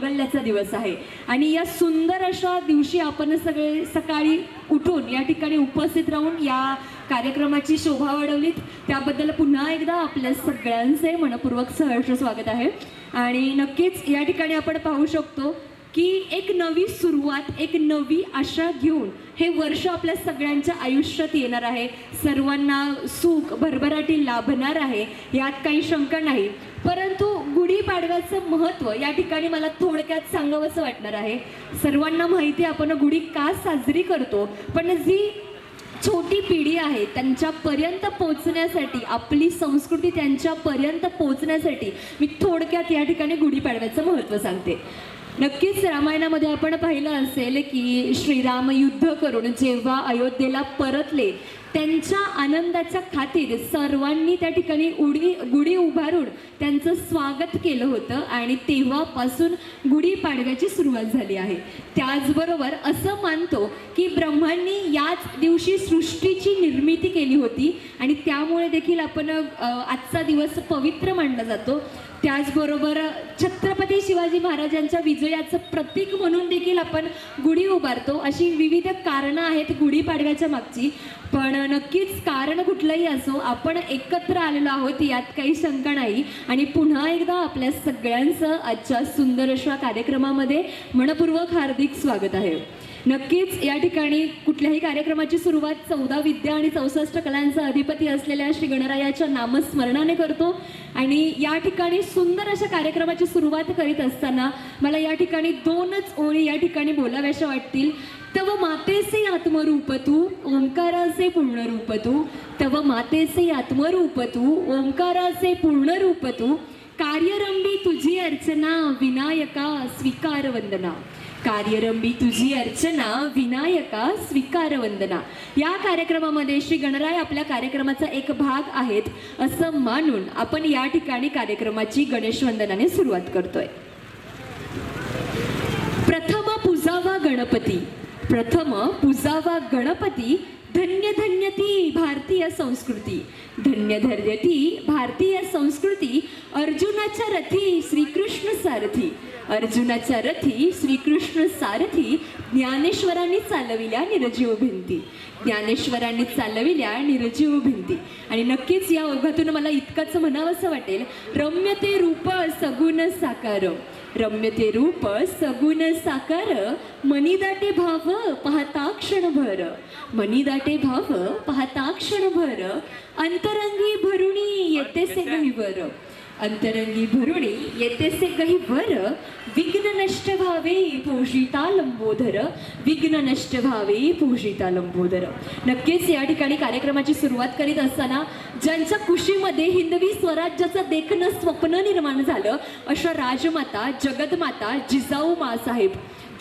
मांगल्याचा दिवस आहे आणि या सुंदर अशा दिवशी आपण सगळे सकाळी उठून या ठिकाणी उपस्थित राहून या कार्यक्रमाची शोभा वाढवलीत त्याबद्दल पुन्हा एकदा आपल्या सगळ्यांचे मनपूर्वक सहर्ष स्वागत आहे. आणि नक्कीच या ठिकाणी आपण पाहू शकतो की एक नवी सुरुवात, एक नवी आशा घेऊन हे वर्ष आपल्या सगळ्यांच्या आयुष्यात येणार आहे. सर्वांना सुख भरभराटी लाभणार आहे, यात काही शंका नाही. परंतु गुढीपाडव्याचं महत्त्व या ठिकाणी मला थोडक्यात सांगावंसं वाटणार आहे. सर्वांना माहिती आहे आपण गुढी का साजरी करतो, पण जी छोटी पिढी आहे त्यांच्यापर्यंत पोहोचण्यासाठी, आपली संस्कृती त्यांच्यापर्यंत पोहोचण्यासाठी मी थोडक्यात या ठिकाणी गुढीपाडव्याचं महत्त्व सांगते. नक्कीच रामायणामध्ये आपण पाहिलं असेल की श्रीराम युद्ध करून जेव्हा अयोध्येला परतले त्यांच्या आनंदाच्या खातीर सर्वांनी त्या ठिकाणी गुढी उभारून त्यांचं स्वागत केलं होतं आणि तेव्हापासून गुढीपाडव्याची सुरुवात झाली आहे. त्याचबरोबर असं मानतो की ब्रह्मांनी याच दिवशी सृष्टीची निर्मिती केली होती आणि त्यामुळे देखील आपण आजचा दिवस पवित्र मानला जातो. त्याचबरोबर छत्रपती शिवाजी महाराजांच्या विजयाचं प्रतीक म्हणून देखील आपण गुढी उभारतो. अशी विविध कारणं आहेत गुढीपाडव्याच्या मागची, पण नक्कीच कारण कुठलंही असो आपण एकत्र आलेलो आहोत यात काही शंका नाही. आणि पुन्हा एकदा आपल्या सगळ्यांचं आजच्या सुंदर अशा कार्यक्रमामध्ये मनपूर्वक हार्दिक स्वागत आहे. नक्कीच या ठिकाणी कुठल्याही कार्यक्रमाची सुरुवात 14 विद्या आणि 64 कलांचा अधिपती असलेल्या श्री गणरायाच्या नामस्मरणाने करतो. आणि या ठिकाणी सुंदर अशा कार्यक्रमाची सुरुवात करीत असताना मला या ठिकाणी 2च ओळी या ठिकाणी बोलाव्याशा वाटतील. तव मातेचे आत्मरूप तू ओंकाराचे पूर्णरूप तू, तव मातेचे आत्मरूप तू ओंकाराचे पूर्णरूप तू, कार्यरंभी तुझी अर्चना विनायका स्वीकार वंदना, कार्यरंभी तुझी अर्चना विनायका स्वीकार वंदना. या कार्यक्रमामध्ये श्री गणराय आपल्या कार्यक्रमाचा एक भाग आहेत असं मानून आपण या ठिकाणी कार्यक्रमाची गणेश वंदनाने सुरुवात करतोय. प्रथम पूजावा गणपती, प्रथम पूजावा गणपती, धन्य धन्य ती भारतीय संस्कृती, धन्य धन्य ती भारतीय संस्कृती, अर्जुनाच्या रथी श्रीकृष्ण सारथी, अर्जुनाच्या रथी श्रीकृष्ण सारथी, ज्ञानेश्वरांनी चालविल्या निर्जीव भिंती, ज्ञानेश्वरांनी चालविल्या निर्जीव भिंती. आणि नक्कीच या ओघातून मला इतकंच म्हणावंसं वाटेल, रम्यते रूप सगुण साकार, रम्यते रूप सगुण साकार, मनीदाटे भाव पाहता क्षणभर, मनीदाटे भाव पाहता क्षणभर, अंतरंगी भरुणी येतेसे गहिवर, अंतरंगी भरुणी येतेसे गहिवर, विघ्न नष्ट व्हावे पूजिता लंबोदर, विघ्न नष्ट व्हावे पूजिता लंबोदर. नक्कीच या ठिकाणी कार्यक्रमाची सुरुवात करीत असताना ज्यांच्या कुशीमध्ये हिंदवी स्वराज्याचं देखणं स्वप्न निर्माण झालं अशा राजमाता जगदमाता जिजाऊ माँसाहेब,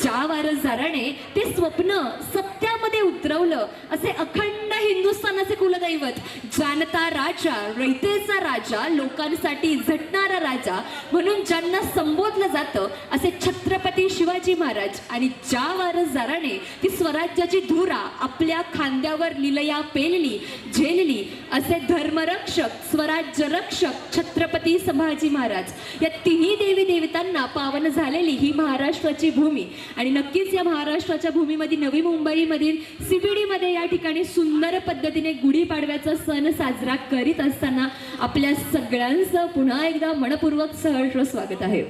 ज्या वारसदाराने ते स्वप्न सत्यामध्ये उतरवलं, असे अखंड हिंदुस्थानाचे कुलदैवत, जानता राजा, रयतेचा राजा, लोकांसाठी झटणारा राजा म्हणून ज्यांना संबोधलं जातं असे छत्रपती शिवाजी महाराज, आणि ज्या वारसदाराने ती स्वराज्याची धुरा आपल्या खांद्यावर लिलया पेलली झेलली असे धर्मरक्षक, स्वराज्य रक्षक छत्रपती संभाजी महाराज, या तिन्ही देवी देवतांना पावन झालेली ही महाराष्ट्राची भूमी. आणि नक्कीच या महाराष्ट्राच्या भूमीमध्ये नवी मुंबईमधील CBD मध्ये या ठिकाणी सुंदर पद्धतीने गुढीपाडव्याचा सण साजरा करीत असताना आपल्या सगळ्यांचं पुन्हा एकदा मनपूर्वक सहर्ष स्वागत आहे.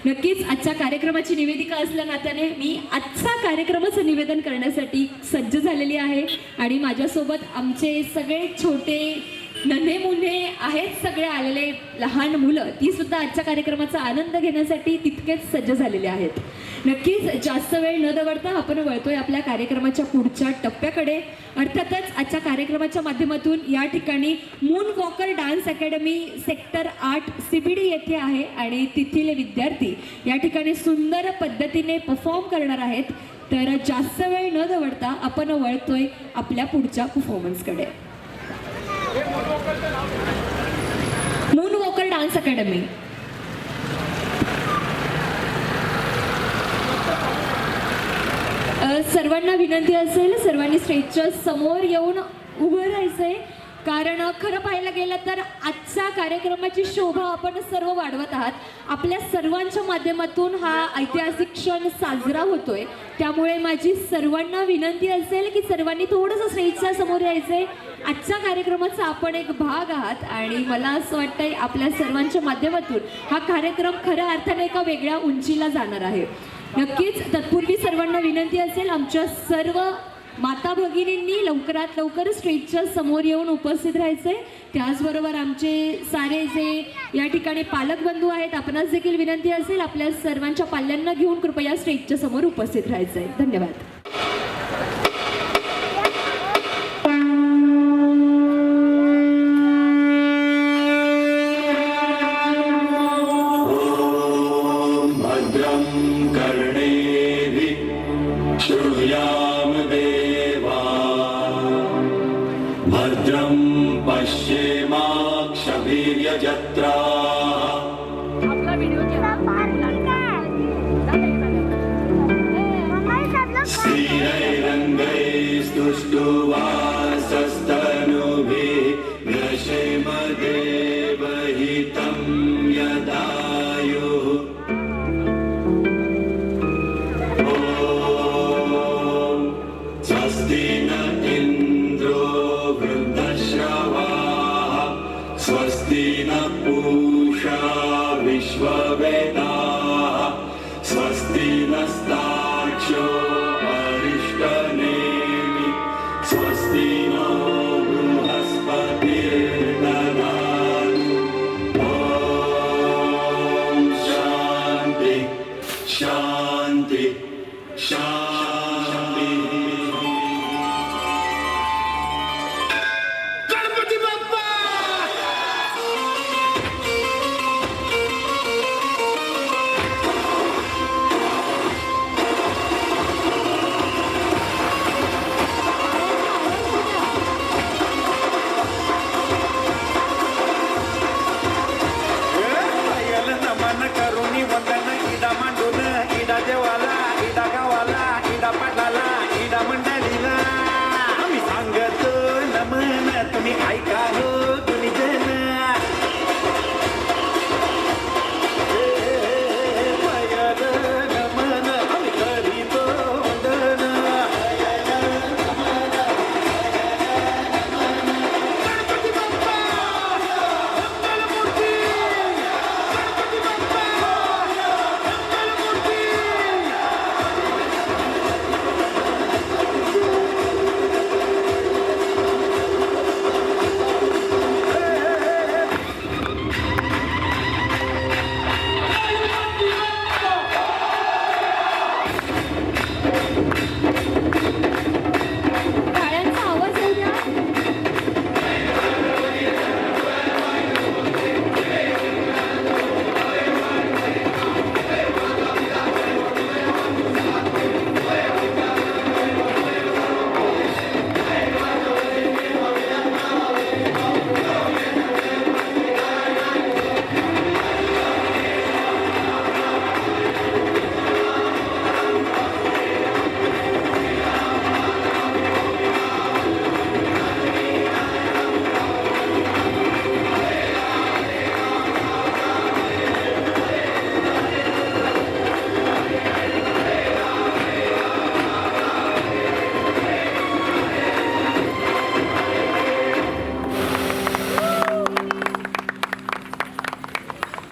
नक्कीच आजच्या कार्यक्रमाची निवेदिका असल्या नात्याने मी आजचा कार्यक्रमाचं निवेदन करण्यासाठी सज्ज झालेली आहे. आणि माझ्यासोबत आमचे सगळे छोटे नन्हे मुन्हे आहेत, सगळे आलेले लहान मुलं, ती सुद्धा आजच्या कार्यक्रमाचा आनंद घेण्यासाठी तितकेच सज्ज झालेले आहेत. नक्कीच जास्त वेळ न दवडता आपण वळतोय आपल्या कार्यक्रमाच्या पुढच्या टप्प्याकडे. अर्थातच आजच्या कार्यक्रमाच्या माध्यमातून या ठिकाणी moon Walker Dance academy sector 8 CBD येथे आहे आणि तेथील विद्यार्थी या ठिकाणी सुंदर पद्धतीने परफॉर्म करणार आहेत. तर जास्त वेळ न दवडता आपण वळतोय आपल्या पुढच्या परफॉर्मन्सकडे. Moon Walker Dance Academy. सर्वांना विनंती असेल, सर्वांनी स्टेजच्या समोर येऊन उभं राहायचंय. कारण खरं पाहायला गेलं तर आजच्या कार्यक्रमाची शोभा आपण सर्व वाढवत आहात. आपल्या सर्वांच्या माध्यमातून हा ऐतिहासिक क्षण साजरा होतोय. त्यामुळे माझी सर्वांना विनंती असेल की सर्वांनी थोडंसं स्टेजच्या समोर यायचंय. आजच्या कार्यक्रमाचा आपण एक भाग आहात आणि मला असं वाटतंय आपल्या सर्वांच्या माध्यमातून हा कार्यक्रम खऱ्या अर्थाने एका वेगळ्या उंचीला जाणार आहे. नक्कीच तत्पूर्वी सर्वांना विनंती असेल आमच्या सर्व माता भगिनींनी लवकरात लवकर स्टेजच्या समोर येऊन उपस्थित राहायचंय. त्याचबरोबर आमचे सारे जे या ठिकाणी पालक बंधू आहेत आपणास देखील विनंती असेल आपल्या सर्वांच्या पाल्यांना घेऊन कृपया स्टेजच्या समोर उपस्थित राहायचंय. धन्यवाद. भद्रं पश्येमाक्षवीर्यजत्रा स्थिरैरङ्गैस्तुष्टुवासस्तनुभिः व्यशेमदेवहितं यदायुः. ॐ स्वस्ति न इन्द्रो वृद्धश्रवाः स्वस्ति न पूषा विश्ववेदाः स्वस्ति नस्तार्क्ष्यो अरिष्टनेमि स्वस्ति नो बृहस्पतिर्ददातु. ॐ शान्ति शान्ति शान्ति. गणपती बाप्पा नमन करुणी वंदन इडा मांडून इडा देवाला इडा गावाला इडा पाटलाला इडा मंडळीला आम्ही सांगतो नमन तुम्ही ऐका हो तुम्ही जन. नमन आम्ही करीतो वंदन. गणपती बाप्पा मंगलमूर्ती. गणपती बाप्पा मंगलमूर्ती. टाळ्यांचा आवाज येऊ द्या.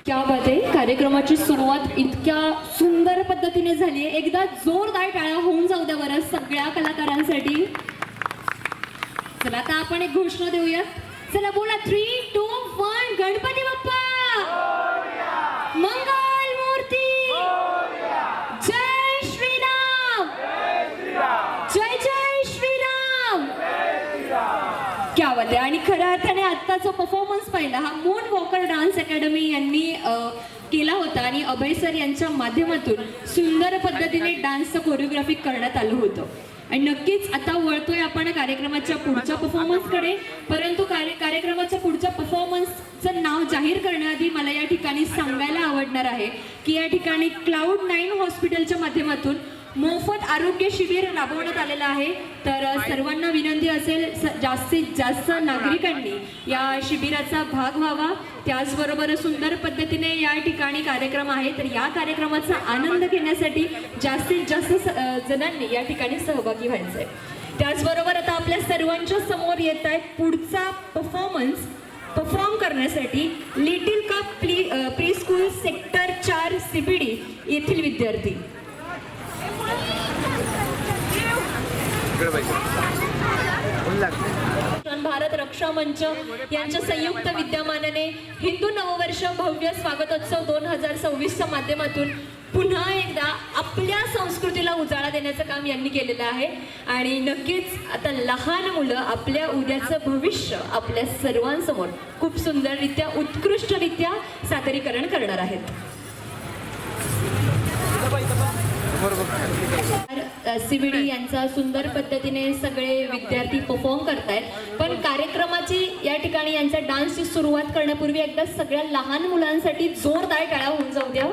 क्या बात आहे. कार्यक्रमाची सुरुवात इतक्या सुंदर पद्धतीने झाली आहे. एकदा जोरदार टाळ्या होऊन जाऊ द्या बरं सगळ्या कलाकारांसाठी. चला आता आपण एक घोषणा देऊयात. चला बोला 3, 2, 1. गणपती बाप्पा मंगल मूर्ती. जय श्रीराम. जय जय श्रीराम. क्या बात आहे. आणि खऱ्या अर्थाने आत्ताचा परफॉर्मन्स पाहिला हा मून वॉकर डान्स अकॅडमी यांनी केला होता आणि अभय सर यांच्या माध्यमातून सुंदर पद्धतीने डान्सचं कोरिओग्राफी करण्यात आलं होतं. आणि नक्कीच आता वळतोय आपण कार्यक्रमाच्या पुढच्या परफॉर्मन्सकडे. परंतु कार्यक्रमाच्या पुढच्या परफॉर्मन्सचं नाव जाहीर करण्याआधी मला या ठिकाणी सांगायला आवडणार आहे की या ठिकाणी Cloud9 हॉस्पिटलच्या माध्यमातून मोफत आरोग्य शिबिर राबवण्यात आलेलं आहे. तर सर्वांना विनंती असेल जास्तीत जास्त नागरिकांनी या शिबिराचा भाग व्हावा. त्याचबरोबर सुंदर पद्धतीने या ठिकाणी कार्यक्रम आहे, तर या कार्यक्रमाचा आनंद घेण्यासाठी जास्तीत जास्त जणांनी या ठिकाणी सहभागी व्हायचं आहे. त्याचबरोबर आता आपल्या सर्वांच्या समोर येत आहे पुढचा परफॉर्म करण्यासाठी little cup pre school sector 4 CPD येथील विद्यार्थी. भारत रक्षा मंच यांच्या संयुक्त विद्यमानाने हिंदू नववर्ष भव्य स्वागतोत्सव 2026च्या माध्यमातून पुन्हा एकदा आपल्या संस्कृतीला उजाळा देण्याचं काम यांनी केलेलं आहे. आणि नक्कीच आता लहान मुलं आपल्या उद्याचं भविष्य आपल्या सर्वांसमोर खूप सुंदररित्या उत्कृष्टरित्या सादरीकरण करणार आहेत. CBD यांचा सुंदर पद्धतीने सगळे विद्यार्थी परफॉर्म करतायत. पण कार्यक्रमाची या ठिकाणी यांच्या डान्सची सुरुवात करण्यापूर्वी एकदा सगळ्या लहान मुलांसाठी जोरदार टाळ्या होऊन जाऊ द्या.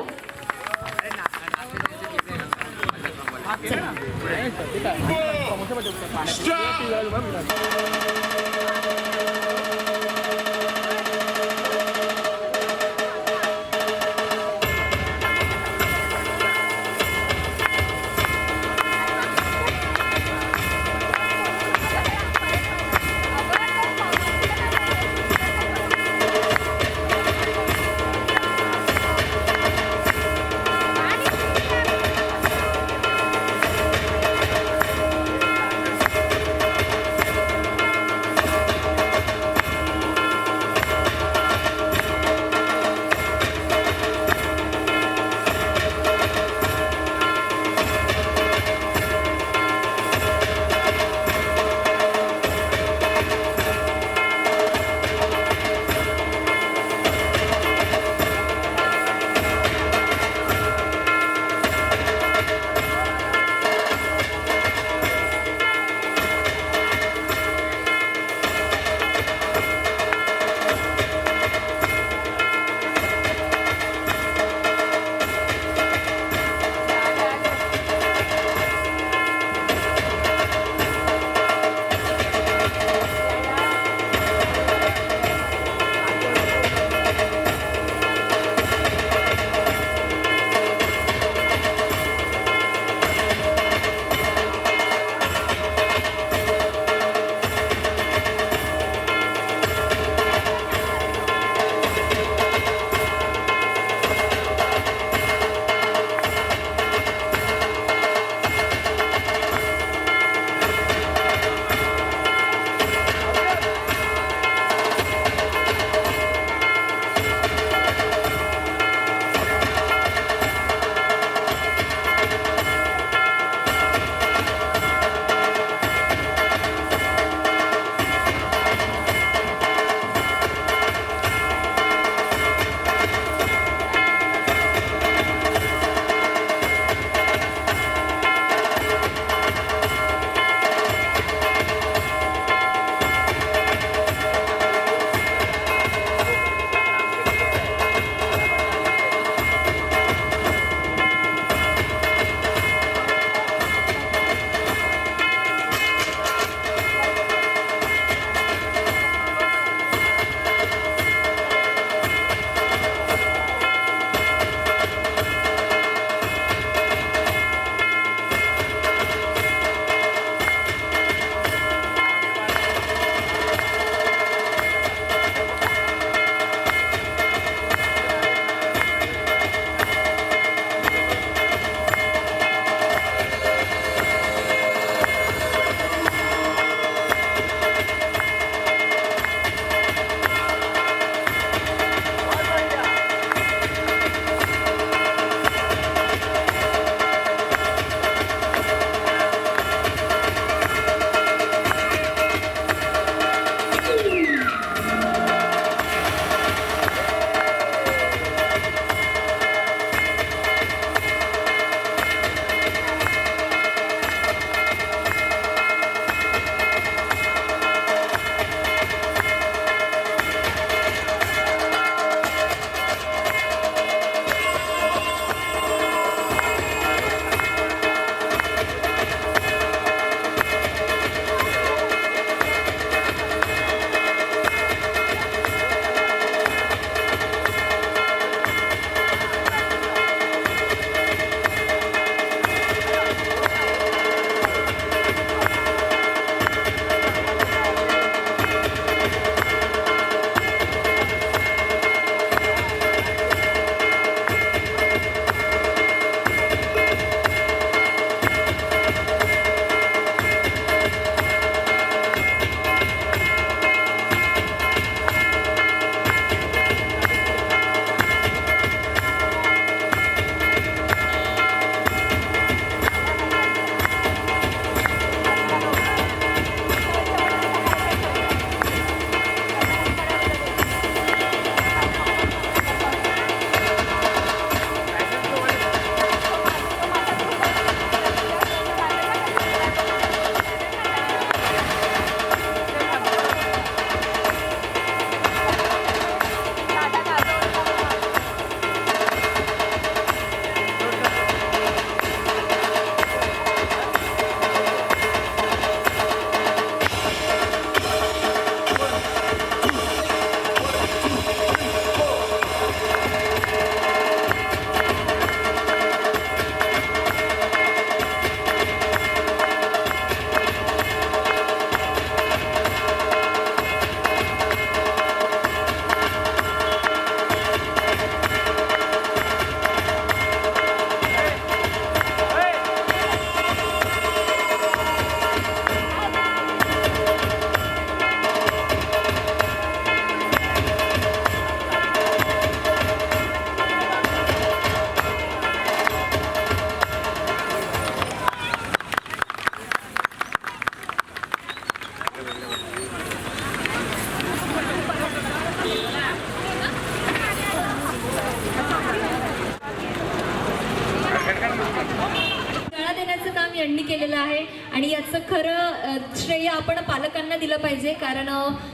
यांनी केलेलं आहे आणि याचं खरं श्रेय आपण पालकांना दिलं पाहिजे, कारण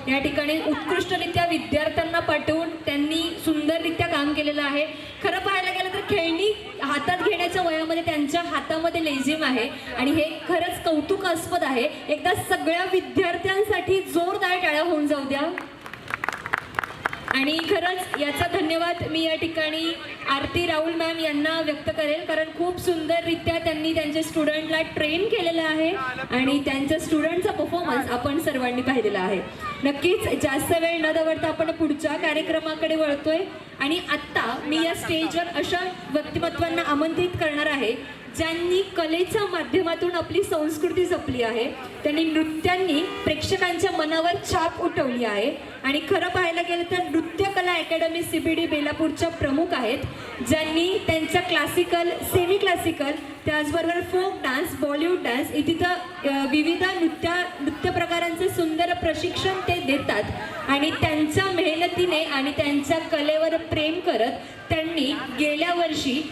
या ठिकाणी उत्कृष्टरित्या विद्यार्थ्यांना पाठवून त्यांनी सुंदररित्या काम केलेलं आहे. खरं पाहायला गेलं तर खेळणी हातात घेण्याच्या वयामध्ये त्यांच्या हातामध्ये लेझिम आहे आणि हे खरंच कौतुकास्पद आहे. एकदा सगळ्या विद्यार्थ्यांसाठी जोरदार टाळ्या होऊन जाऊ द्या. आणि खरंच याचा धन्यवाद मी या ठिकाणी आरती राहुल मॅम यांना व्यक्त करेल, कारण खूप सुंदररित्या त्यांनी त्यांच्या स्टुडंटला ट्रेन केलेलं आहे आणि त्यांच्या स्टुडंटचा परफॉर्मन्स आपण सर्वांनी पाहिलेला आहे. नक्कीच जास्त वेळ न दवडता आपण पुढच्या कार्यक्रमाकडे वळतोय आणि आत्ता मी या स्टेजवर अशा व्यक्तिमत्वांना आमंत्रित करणार आहे ज्यांनी कलेच्या माध्यमातून आपली संस्कृती जपली आहे. त्यांनी नृत्यांनी प्रेक्षकांच्या मनावर छाप उठवली आहे आणि खरं पाहायला गेलं तर नृत्य कला अकॅडमी CBD बेलापूरच्या प्रमुख आहेत, ज्यांनी त्यांच्या क्लासिकल, सेमी क्लासिकल, त्याचबरोबर फोक डान्स, बॉलिवूड डान्स इथं विविध नृत्य प्रकारांचे सुंदर प्रशिक्षण ते देतात आणि त्यांच्या मेहनतीने आणि त्यांच्या कलेवर प्रेम करत त्यांनी गेल्या वर्षी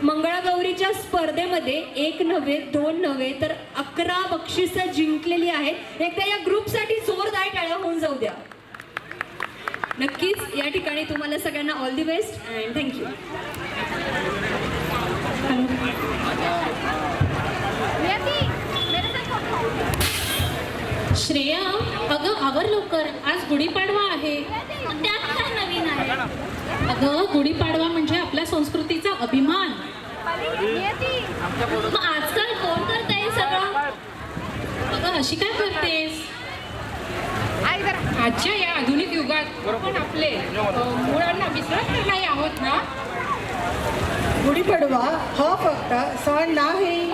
मंगळागौरीच्या स्पर्धेमध्ये 1 नव्हे 2 नव्हे तर 11 बक्षिसं जिंकलेली आहेत. एकदा या ग्रुपसाठी जोरदार टाळ्या होऊन जाऊ द्या. नक्कीच या ठिकाणी तुम्हाला सगळ्यांना all the best and thank you. Shreya, अगं आवर लवकर, आज गुढीपाडवा आहे. त्यात काय नवीन आहे? अगं गुढीपाडवा म्हणजे आपल्या संस्कृतीचा अभिमान. मग आजकाल कोण करताय हे सगळं? अगं अशी काय करतेस? आजच्या या आधुनिक युगात आपण आपले मुळांना विसरत तर नाही आहोत ना. गुढीपाडवा हा फक्त सण नाही,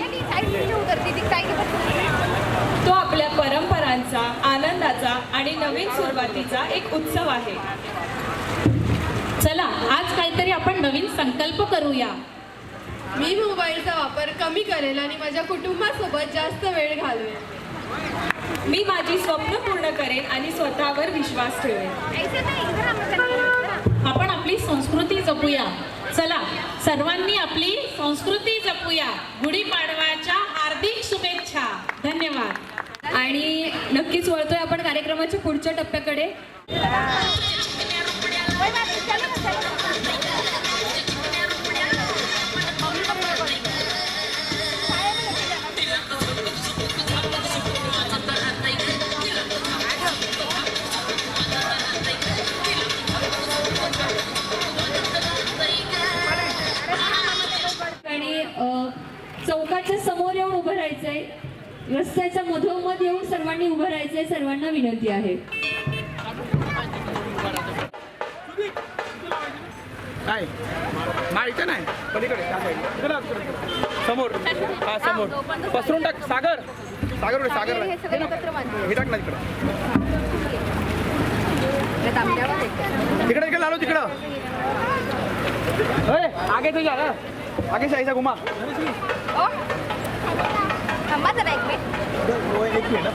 तो आपल्या परंपरांचा, आनंदाचा आणि नवीन सुरुवातीचा एक उत्सव आहे. चला आज काहीतरी आपण नवीन संकल्प करूया. मी मोबाईलचा वापर कमी करेल आणि माझ्या कुटुंबासोबत जास्त वेळ घालवेल. मी माझी स्वप्न पूर्ण करेन आणि स्वतःवर विश्वास ठेवेन. आपण आपली संस्कृती जपूया. चला सर्वांनी आपली संस्कृती जपूया. गुढीपाडवाच्या हार्दिक शुभेच्छा. धन्यवाद. आणि नक्कीच वळतोय आपण कार्यक्रमाच्या पुढच्या टप्प्याकडे. आणि चौकाच्या समोर येऊन उभं राहायचंय, रस्त्याच्या मधोमध येऊन सर्वांनी उभं राहायचंय. सर्वांना विनंती आहे. काय माहिती नाही पलीकडे त्या साईडला. चला, समोर हा समोर पसरून टाक. सागर सागर सागर हे टाक ना तिकडं. तिकडे लालो तिकडं. आगे तो जा ना, आगे से ऐसा घुमा. एक मिनिट,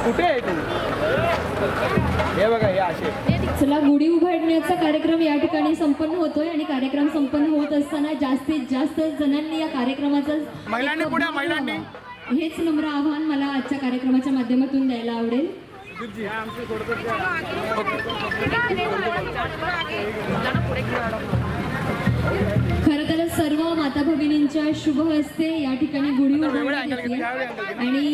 कुठे आहे तू? हे बघा हे असे. चला गुढी उभारण्याचा कार्यक्रम या ठिकाणी संपन्न होतोय आणि कार्यक्रम संपन्न होत असताना जास्तीत जास्त जणांनी या कार्यक्रमाचा महिलांनी पुढे, महिलांनी. हेच नम्र आव्हान मला आजच्या कार्यक्रमाच्या माध्यमातून द्यायला आवडेल. खरं तर सर्व माता भगिनींच्या शुभ हस्ते या ठिकाणी गुढी उभारण्यात येते आणि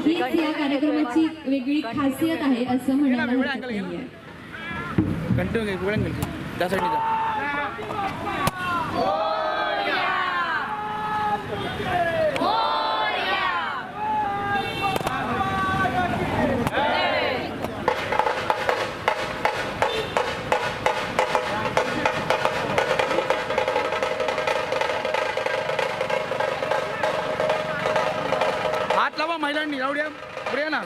हीच या कार्यक्रमाची वेगळी खासियत आहे असं म्हणायला हरकत नाहीये. कंटिन्यू घे, त्या साईडने जा. हात लावा महिलांनी. एवढ्या पुढे या ना.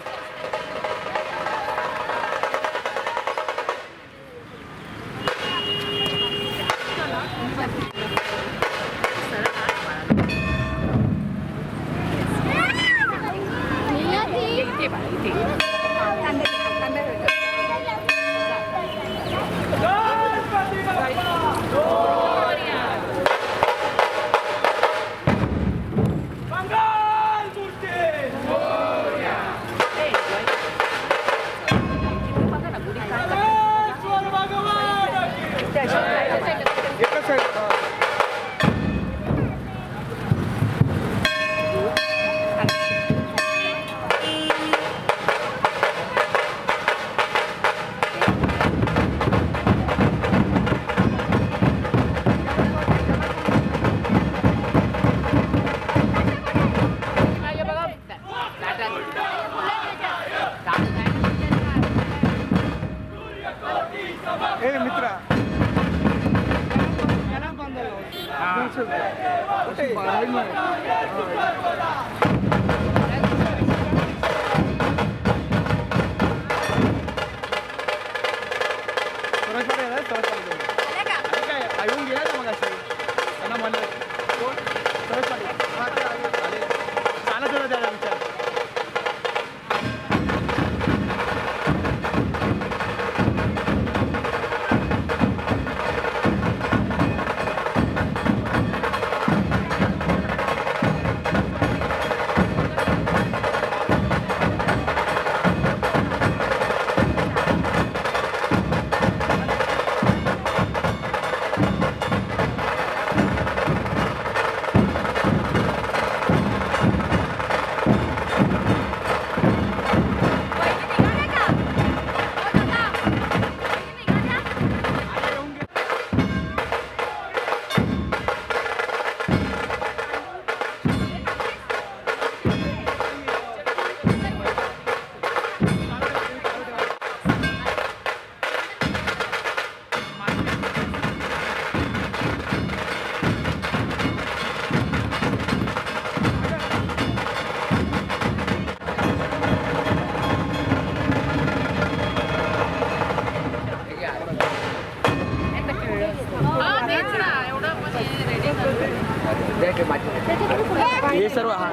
हे सर्व हा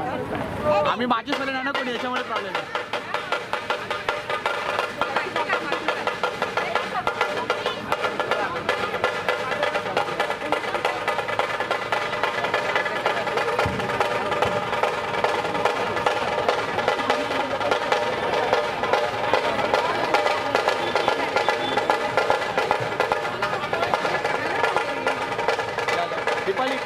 आम्ही माझी सोडले नाही ना कोणी याच्यामुळे प्रॉब्लेम आहे. दीपाली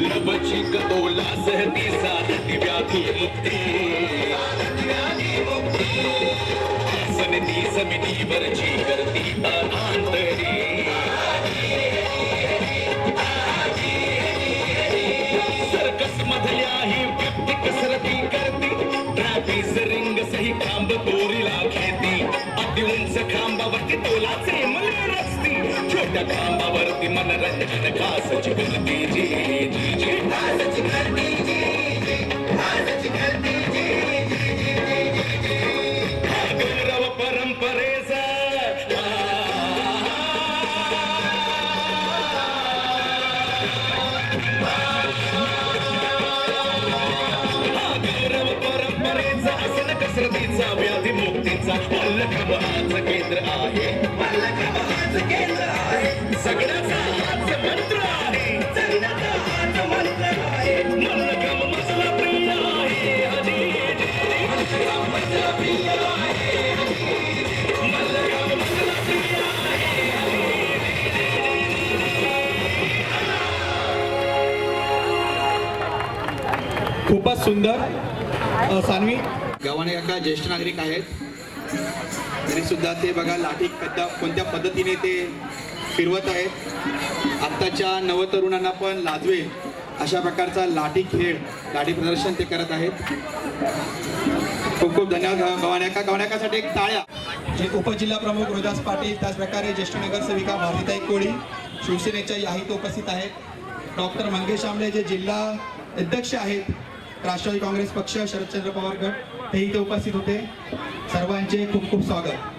लबची कतोला सहती साधती व्याधी मुक्ती सनदी समितीवरची करती अनांतरी सर्कस मधल्या ही व्यक्ती कसरती करती ट्रॅफिस रिंग सही खांब दोरीला खेळती अति उंच खांबावरती तोलाचे मले रचती छोट्या खांबावरती मनरंजन खासची करती जी जी जी खासची करती जी जी खासची करती जी जी जी हा गौरव परंपरेचा परंपरेचा असन कसरतीचा व्याधी मुक्तीचा मल्लखंबाचं केंद्र आहे मल्लखंबाचं केंद्र आहे सगळ्याचा हाच मंत्र आहे सगळ्याचा हाच मंत्र आहे मल्लखंब मजला प्रिय आहे मल्लखंब मजला प्रिय आहे मल्लखंब मजला प्रिय खूपच सुंदर. सान्वी गव्हाणे काका ज्येष्ठ नागरिक आहेत, तरी सुद्धा ते बघा लाठी कोणत्या पद्धतीने ते फिरवत आहेत. आत्ताच्या नवतरुणांना पण लाजवेल अशा प्रकारचा लाठी खेळ, लाठी प्रदर्शन ते करत आहेत. खूप खूप धन्यवाद गव्हाणेका. गव्हाणेकासाठी एक टाळ्या. जे उपजिल्हा प्रमुख रोहिदास पाटील, त्याचप्रकारे ज्येष्ठ नगरसेविका भारतीताई कोळी शिवसेनेच्या याही तो उपस्थित आहेत. डॉक्टर मंगेश आंबळे जे जिल्हा अध्यक्ष आहेत राष्ट्रवादी काँग्रेस पक्ष शरदचंद्र पवार गट, तेही इथे उपस्थित होते. सर्वांचे खूप खूप स्वागत.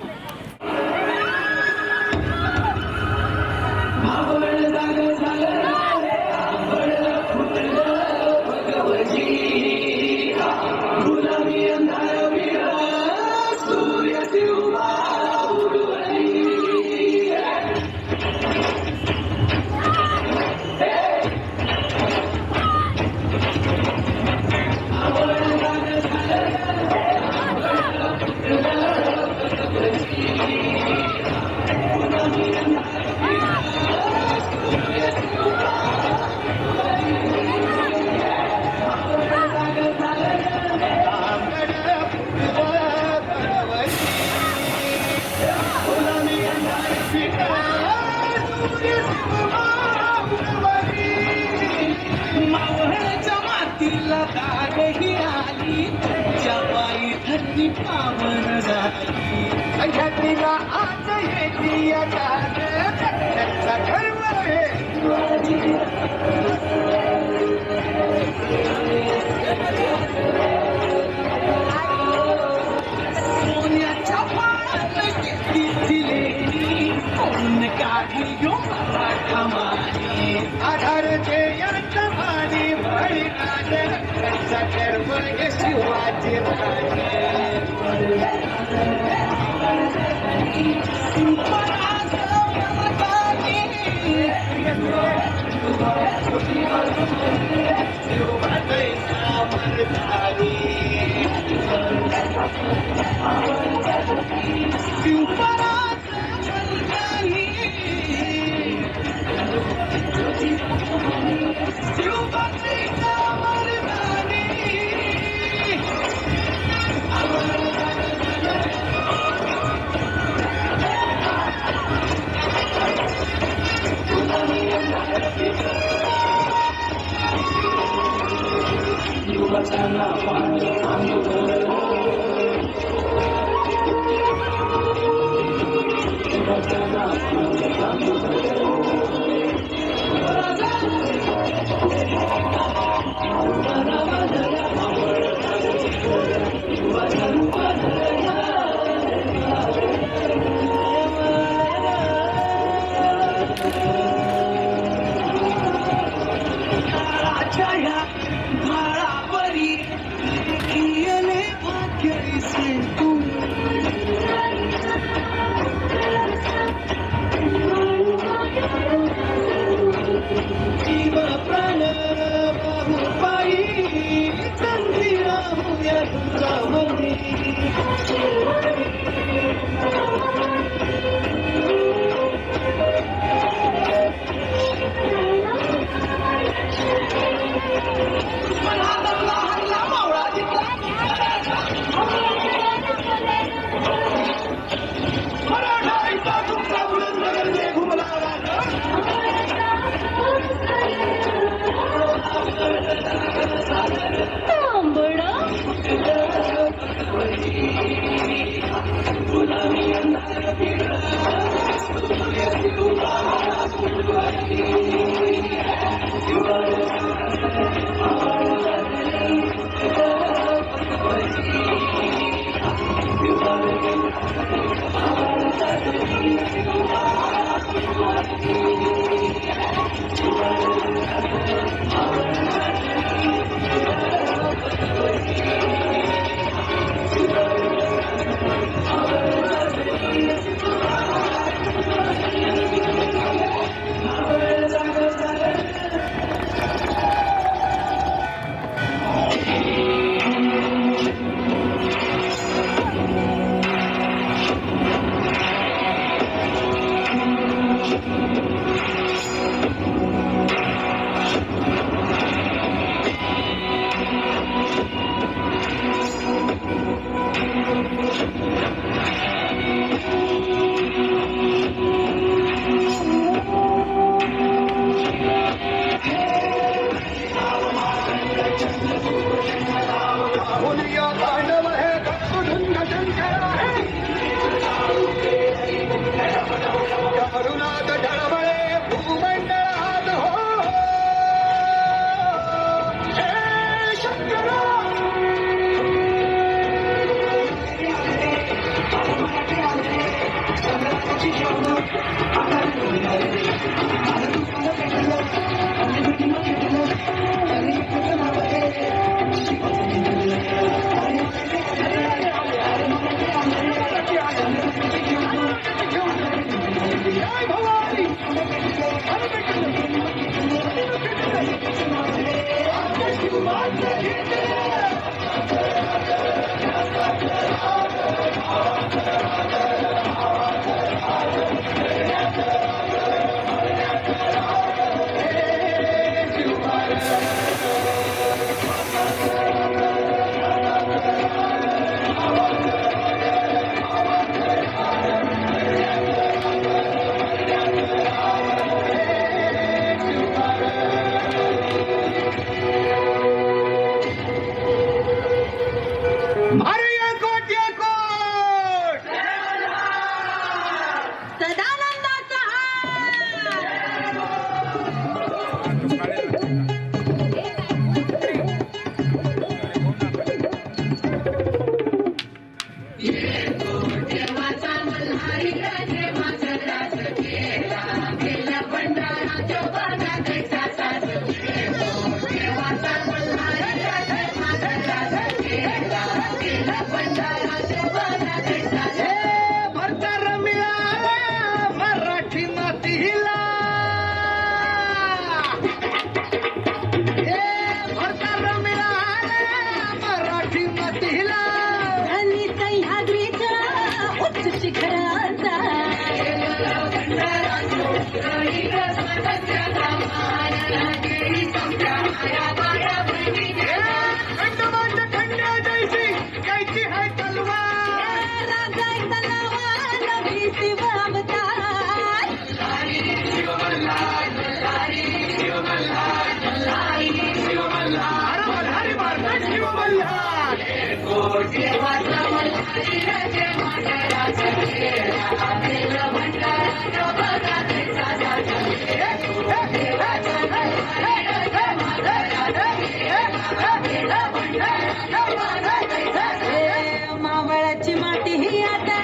मावळाची माती ही आता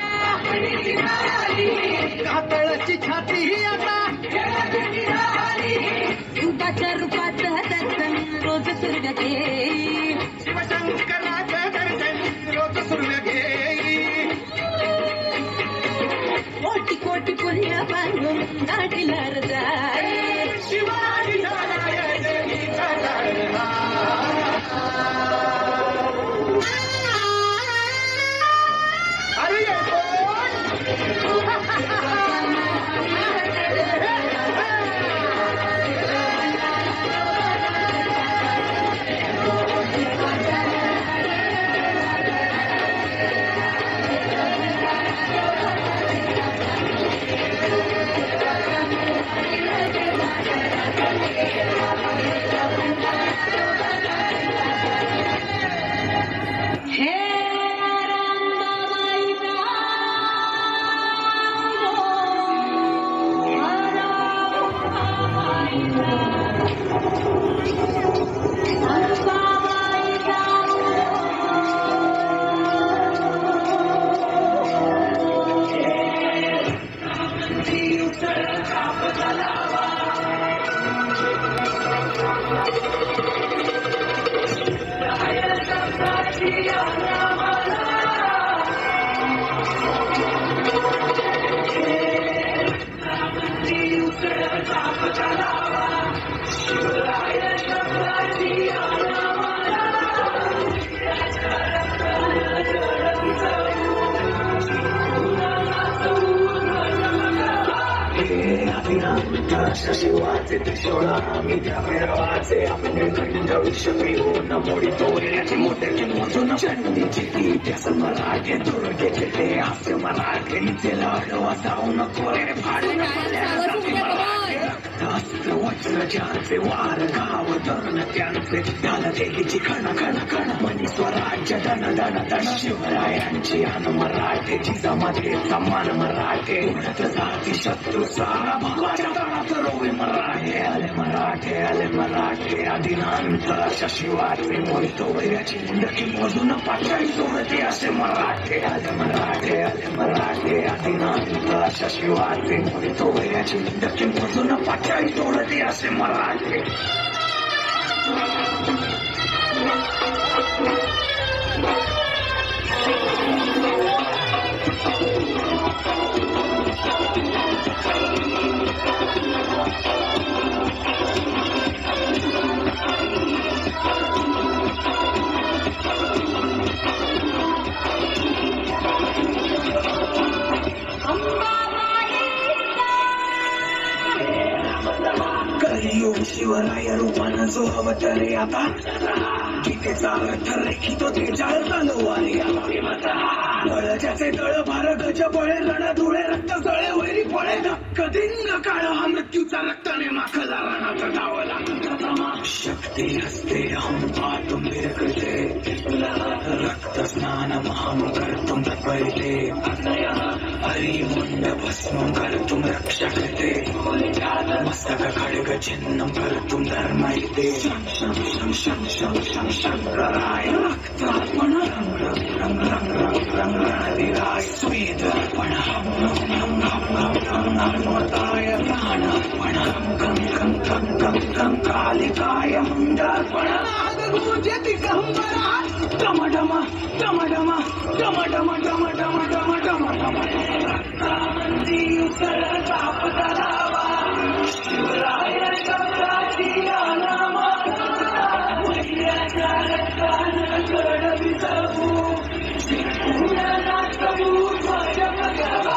कातळाची छाती ही आता युगाच्या रूपात दर्शन रोज सूर्य घे शिवशंकराचं दर्शन रोज सूर्य घेई कोटी कोटी पुण्य बांधून गाडीला जाय शिवाजी झालाय जगीचा लाडका. अरे ये कोण? शशिवाचे त्रिशोळा आम्ही त्या भैरवाचे आपले खंड विष पिऊन मोडितो वैऱ्याची मोठ्याची मोजून चंडीची ती त्यास मराठे दुर्गे ते हास्य मराठे निचे लाडवा जाऊ नको रे फाडून वज्रजांचे वार गाव धरण त्यांचे ढाल देवीची खण खण खण मनी स्वराज्य धन धन धन शिवरायांची अन मराठेची जमाते समान मराठे उडत जाती शत्रू सारा भावाच्या तळात रोवे मराठे आले मराठे आदिनांत शशिवाचे मोहितो वैऱ्याची मुंडकी मोजून पाठवाई सोडते असे मराठे आले मराठे आदिनांत शशिवाचे मोहितो वैऱ्याची मुंडकी मोजून पाठवाई सोडते असे मराठे कलियुग शिवराय रूपानं जो अवतरे आता गीतेचा अर्थ रेखितो ते जाळ तलवारी ज्याचे तळ भार गज पळे रण धुळे रक्त जळे वैरी पळे कदिंग काळ हा मृत्यूचा रक्ताने माखला रणात धावला शक्ती हस्ते हम पातुम विरकते रक्त स्नान महाम कर्तुम तत्परिते हरि मुंड भस्म कर्तुम रक्षकते मस्तक खड्ग चिन्हं कर्तुं धर्मैते शङ्कराय रक्तार्पण रङ्गराय स्वेदर्पण हंताय प्राणार्पण कालिकाय मुण्डार्पण नादगूर्जति गंभरा डम डम डम डम डम डम डम डम डम डम डम रक्तामंदी उतर ताप तरावा शिवराय शब्दाची नामा वैर्याच्या रक्तानं गड विसरवू श्रीपुराणात कबूल माझ्या भगवा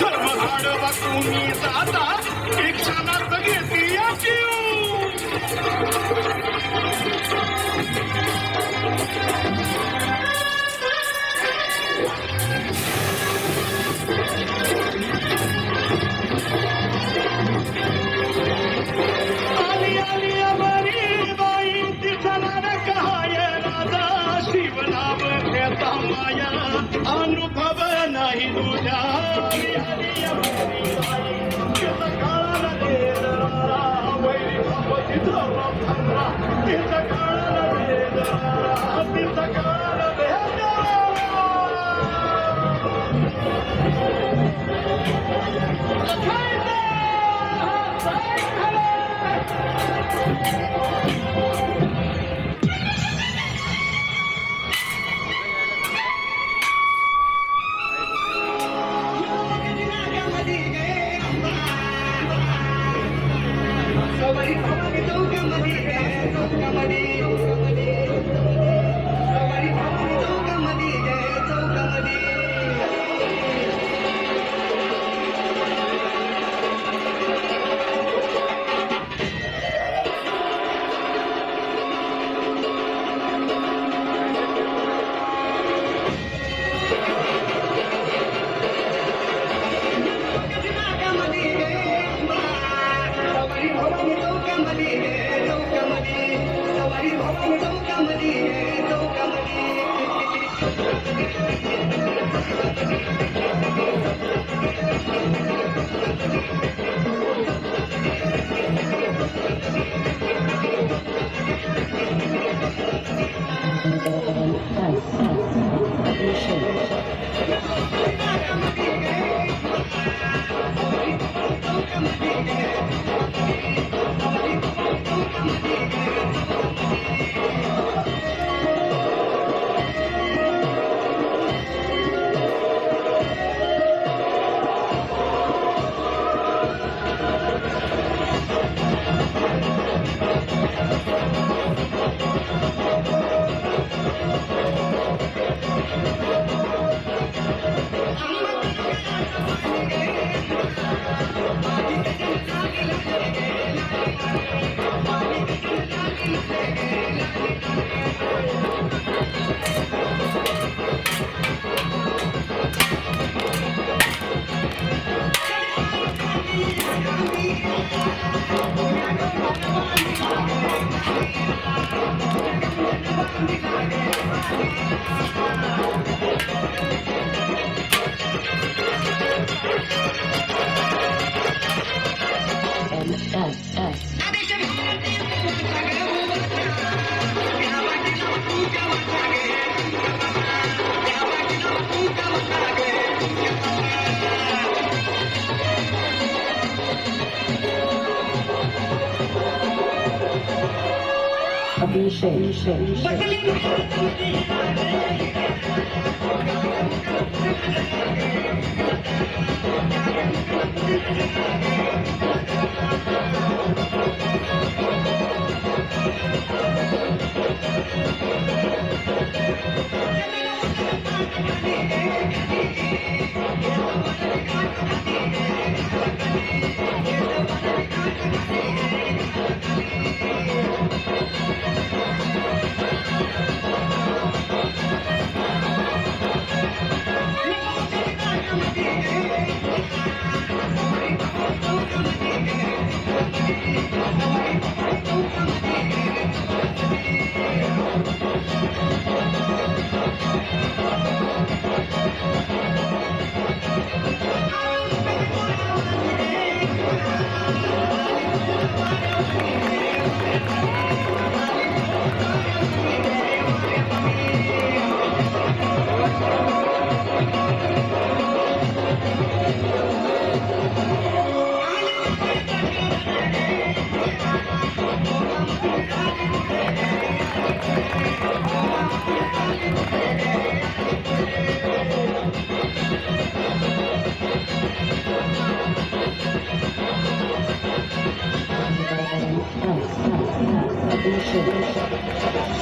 धर्मघाड वाकून जाता एक क्षणात घेते या जीव अनुभव नाही तुझ्या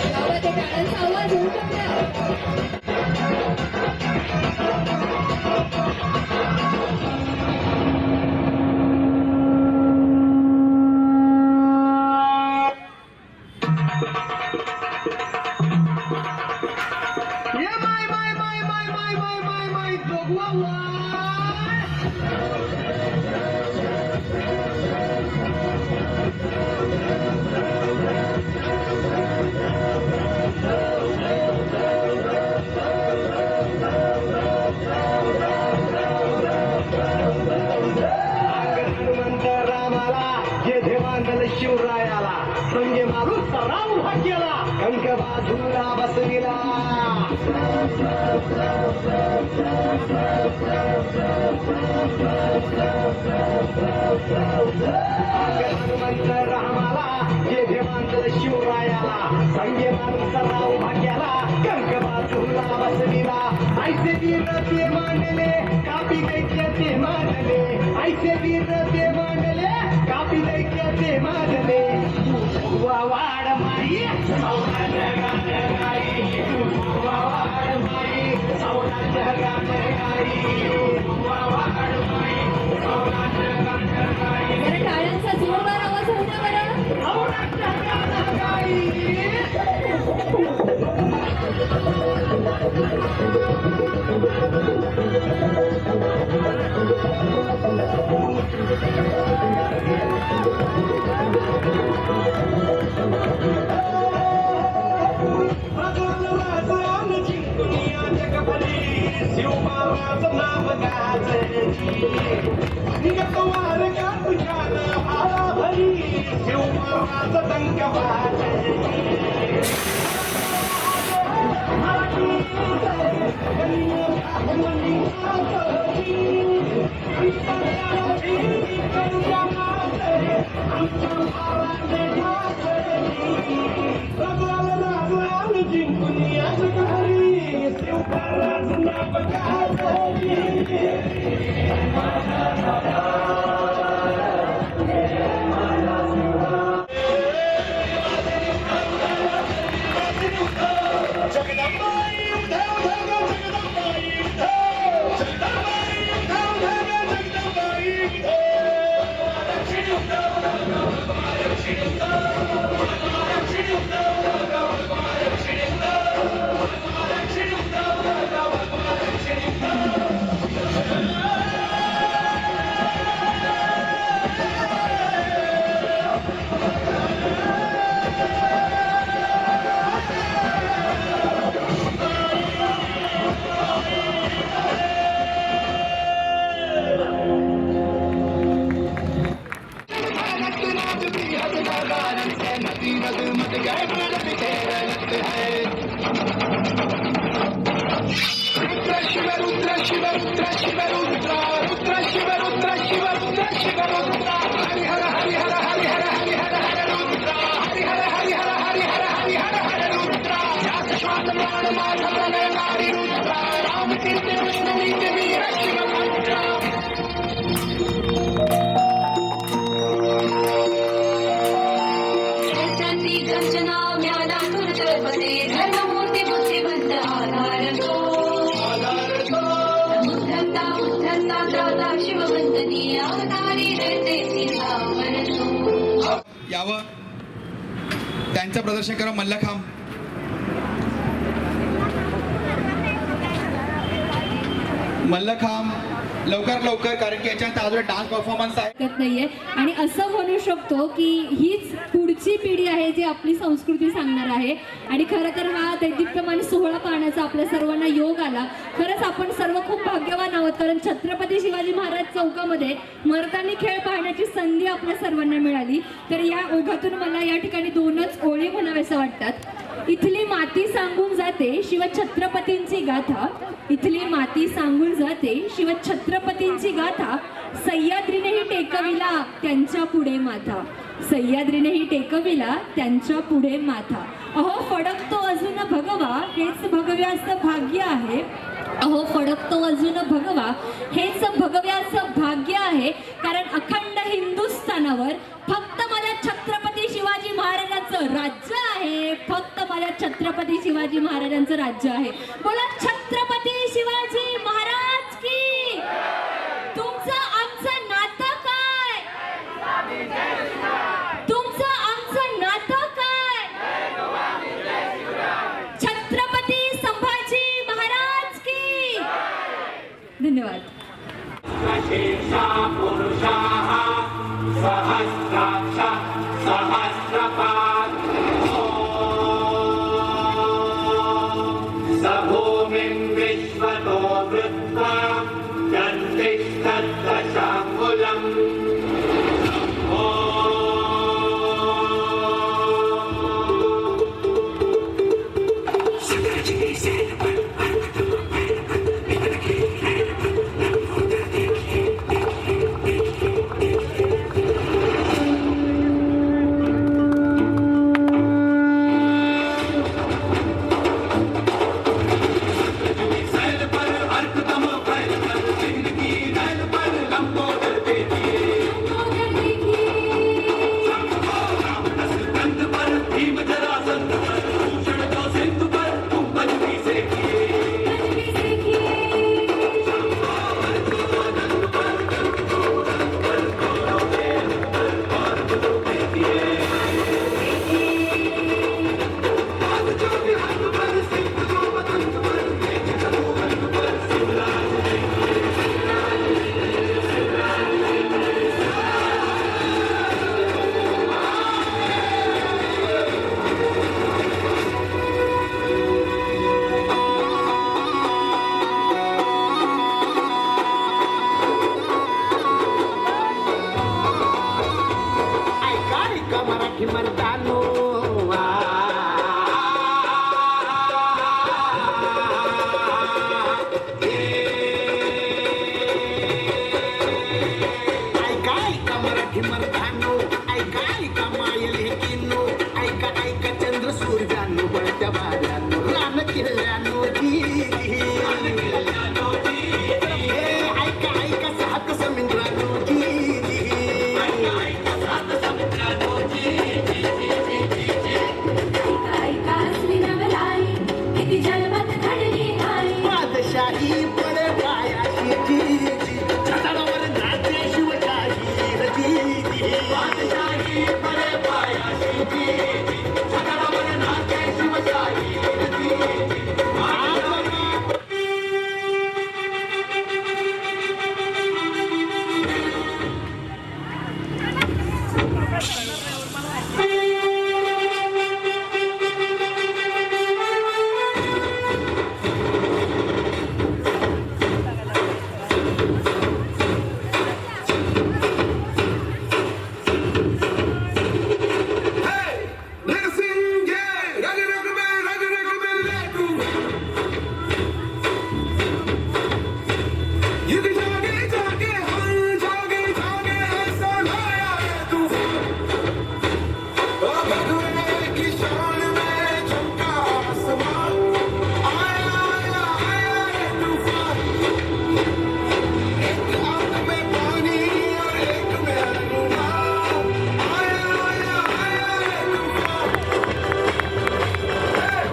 गावात गाड्यांचा आवाज होऊ Thank you. सराव भाग्याला कंक बाजूला बसविला हनुमंत रामाला जे मानलं शिवरायाला संगे मारून सराव भाग्याला कंक बाजूला बसविला ऐसे वीर ते मांडले कापी दैत्याचे मांडले ऐसे वीर ते मांडले कापी दैत्याचे मांडले वाड माई सावराच्या गाई वाड माई सावराच्या गाई वाड माई सावराच्या गाई जरा टाळ्यांचा जोरदार आवाज होऊ द्या बरं. सावराच्या गाई यावं त्यांचं प्रदर्शन करा मल्लखांब. मल्लखांब लवकर लवकर, कारण की याच्यात अजून डान्स परफॉर्मन्स आहे. हरकत नाहीये आणि असं म्हणू शकतो की हीच पुढची पिढी आहे जी आपली संस्कृती सांगणार आहे. आणि खरं तर हा दैदिप्यमान सोहळा पाहण्याचा आपल्या सर्वांना योग आला. खरंच आपण सर्व खूप भाग्यवान आहोत, कारण छत्रपती शिवाजी महाराज चौकामध्ये मर्दानी खेळ पाहण्याची संधी आपल्या सर्वांना मिळाली. तर या ओघातून मला या ठिकाणी दोनच ओळी म्हणाव्याशा वाटतात. इथली माती सांगून जाते शिवछत्रपतींची गाथा, इथली माती सांगून जाते शिवछत्रपतींची गाथा, सह्याद्रीनेही टेकविला त्यांच्या पुढे माथा, सह्याद्रीनेही टेकविला त्यांच्या पुढे माथा. अहो फडकतो अजून भगवा हेच भगव्याचं भाग्य आहे, अहो फडकतो अजून भगवा हेच भगव्याचं भाग्य आहे. कारण अखंड हिंदुस्थानावर फक्त माझ्या छत्रपती शिवाजी महाराजांचं राज्य आहे, फक्त माझ्या छत्रपती शिवाजी महाराजांचं राज्य आहे. बोला छत्रपती शिवाजी महाराज की. तुमचं आमचं नातं काय, तुमचं आमचं नातं काय, छत्रपती संभाजी महाराज की. धन्यवाद. सहस्राक्ष सहस्रपाद भूमिं विश्वतो वृत्वा की शान में चमका आसमान, आया आया आया रे तूफान, एक आंख में पानी और एक में अनुमान, आया आया आया रे तूफान। Hey,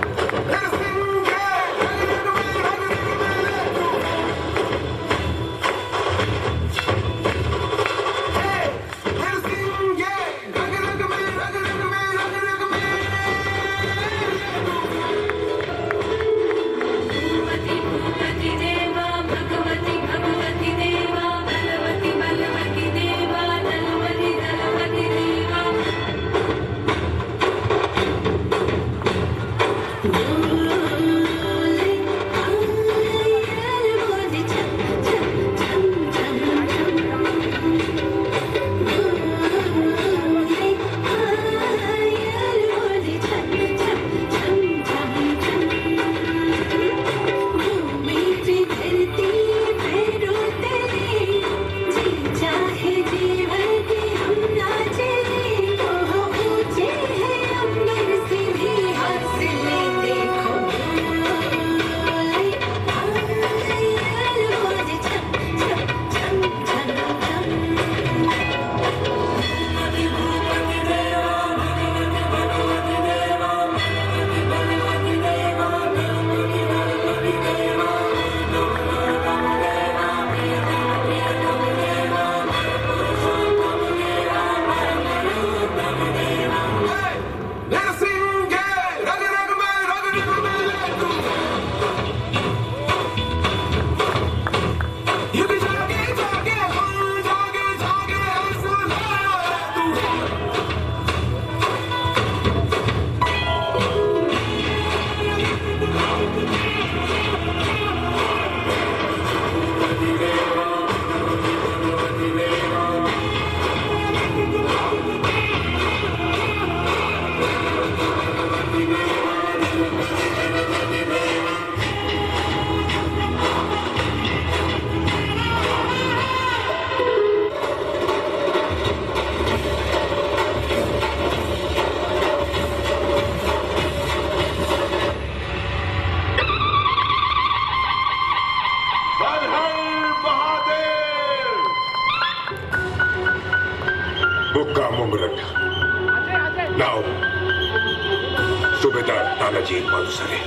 सिंह बुक्का मुंगरट नाव सुभेदार तानाजी मालुसरे.